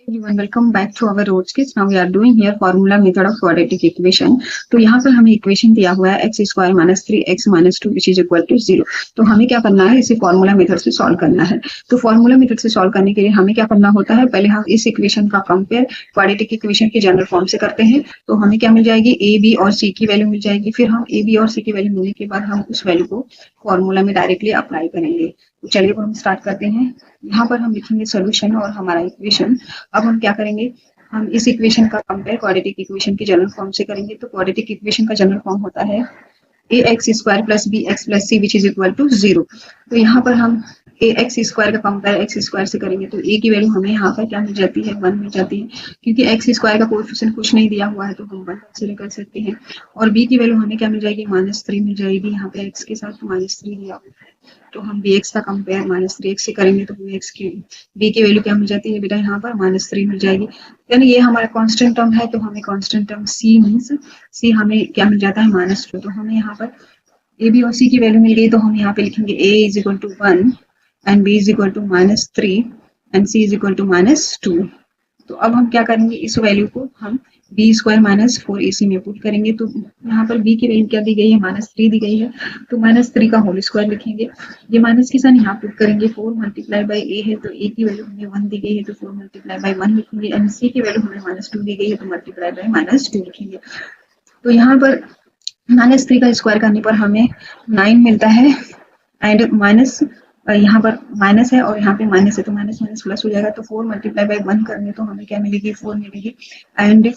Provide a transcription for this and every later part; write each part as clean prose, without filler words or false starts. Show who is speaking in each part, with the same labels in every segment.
Speaker 1: Everyone, welcome back to our road skills. Now we are doing here formula method of quadratic equation. तो यहाँ पर हमें equation दिया हुआ है x square minus 3x minus 2 which is equal to 0। तो हमें क्या करना है, इसे फॉर्मूला मेथड से सॉल्व करना है। तो फॉर्मूला मेथड से सॉल्व करने के लिए हमें क्या करना होता है, पहले हम इस इक्वेशन का कंपेयर क्वाड्रेटिक इक्वेशन के जनरल फॉर्म से करते हैं। तो हमें क्या मिल जाएगी, a b और c की वैल्यू मिल जाएगी। फिर हम a b और c की वैल्यू मिलने के बाद हम उस वैल्यू को फॉर्मूला में डायरेक्टली अप्लाई करेंगे। तो चलिए हम स्टार्ट करते हैं। यहाँ पर हम लिखेंगे सोल्यूशन और हमारा इक्वेशन। अब हम क्या करेंगे, हम इस इक्वेशन का कंपेयर क्वाड्रेटिक इक्वेशन की जनरल फॉर्म से करेंगे। तो क्वाड्रेटिक इक्वेशन का जनरल फॉर्म होता है ax square plus bx plus c which is equal to 0। तो यहाँ पर हम ax स्क्वायर का कंपेयर x स्क्वायर से करेंगे तो a की वैल्यू हमें यहाँ पर क्या मिल जाती है, 1 मिल जाती है। क्योंकि x स्क्वायर का कोएफिशिएंट कुछ नहीं दिया हुआ है तो हम 1 कंसीडर कर सकते हैं। और b की वैल्यू हमें क्या मिल जाएगी, -3 मिल जाएगी। यहाँ पे x के साथ -3 दिया हुआ है तो हम bx का कंपेयर -3x से करेंगे तो bx की b की वैल्यू क्या मिल जाती है बेटा, यहाँ पर -3 मिल जाएगी। यानी ये हमारा कांस्टेंट टर्म है तो हमें constant term c means c हमें क्या मिल जाता है, -2। तो हमें यहाँ पर a b और c की वैल्यू मिल गई तो हम यहाँ पे लिखेंगे a is equal to 1 and b is equal to -3 and c is equal to -2। तो अब हम क्या करेंगे, इस वैल्यू को हम b स्क्वायर माइनस 4ac में पुट करेंगे। तो यहाँ पर b की वैल्यू क्या दी गई है, -3 दी गई है। तो -3 का होल स्क्वायर लिखेंगे। ये माइनस के साथ यहाँ पुट करेंगे। 4 मल्टीप्लाई बाई a है तो a की वैल्यू हमें 1 दी गई है तो 4 मल्टीप्लाई बाई 1 लिखेंगे। एंड c की वैल्यू हमें -2 दी गई है तो मल्टीप्लाई बाई -2 लिखेंगे। तो यहाँ पर -3 का स्क्वायर करने पर हमें 9 मिलता है एंड माइनस यहाँ पर माइनस है और यहाँ पे माइनस है तो माइनस माइनस प्लस हो जाएगा। तो 4 मल्टीप्लाई बाई 1 करेंगे तो हमें क्या मिलेगी, 4 मिलेगी। एंड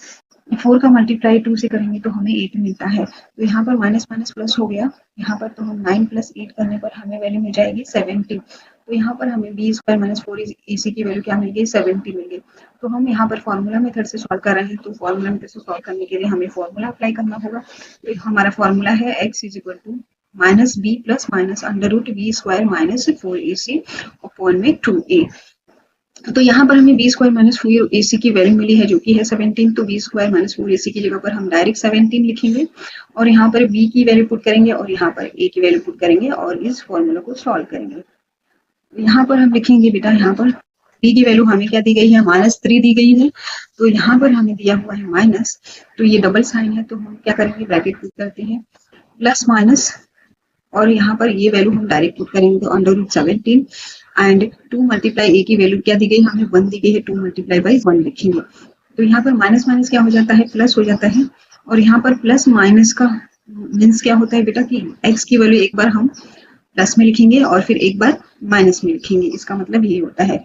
Speaker 1: 4 का मल्टीप्लाई 2 से करेंगे तो हमें 8 मिलता है। तो यहाँ पर माइनस माइनस प्लस हो गया। यहाँ पर तो हम 9 प्लस 8 करने पर हमें वैल्यू मिल जाएगी 70। तो यहाँ पर हमें b स्क्वायर माइनस 4ac की वैल्यू क्या मिल गई, 70 मिल गई। तो हम यहाँ पर फॉर्मूला मेथड से सॉल्व कर रहे हैं। तो फॉर्मूला मेथड से सॉल्व करने के लिए हमें फॉर्मूला अप्लाई करना होगा। तो हमारा फॉर्मूला है x is equal to minus b plus minus under root b square minus 4ac upon में 2a। तो यहाँ पर हमें b स्क्वायर माइनस 4ac की वैल्यू मिली है जो कि है 17। तो b स्क्वायर माइनस 4ac की जगह पर हम डायरेक्ट 17 लिखेंगे और यहाँ पर b की वैल्यू पुट करेंगे और यहाँ पर a की वैल्यू पुट करेंगे और इस फॉर्मूला को सॉल्व करेंगे। यहाँ पर हम लिखेंगे बेटा, यहाँ पर b की वैल्यू हमें क्या दी गई है, -3 दी गई है। तो यहाँ पर हमें दिया हुआ है माइनस, तो ये डबल साइन है तो हम क्या करेंगे, ब्रैकेट पुट करते हैं प्लस माइनस और यहाँ पर ये वैल्यू हम डायरेक्ट पुट करेंगे तो under root 17 and 2 multiply a की वैल्यू क्या दी गई, हमें 1 दी गई है। 2 मल्टीप्लाई बाई 1 लिखेंगे। तो यहाँ पर माइनस माइनस क्या हो जाता है, प्लस हो जाता है। और यहाँ पर प्लस माइनस का मीन्स क्या होता है बेटा कि x की वैल्यू एक बार हम प्लस में लिखेंगे और फिर एक बार माइनस में लिखेंगे। इसका मतलब ये होता है।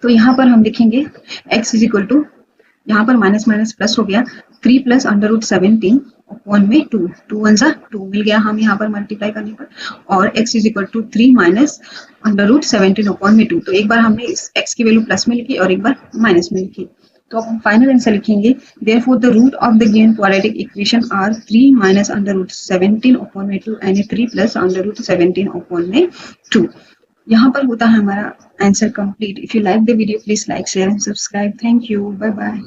Speaker 1: तो यहाँ पर हम लिखेंगे x इज इक्वल टू, यहाँ पर माइनस माइनस प्लस हो गया, 3 प्लस अंडर रूट 17 अपॉन में 2, 2 1 जा 2 मिल गया हम यहाँ पर मल्टीप्लाई करने पर। और x is equal to 3 minus under root 17 upon में 2। तो एक बार हमने इस x की वैल्यू प्लस में लिखी और एक बार माइनस में लिखी। तो अब हम फाइनल आंसर लिखेंगे, therefore the root of the given quadratic equation are 3 minus under root 17 upon में 2 and 3 plus under root 17 upon में 2। यहाँ पर होता है हमारा answer complete. If you like the video please like share and subscribe. Thank you, bye bye.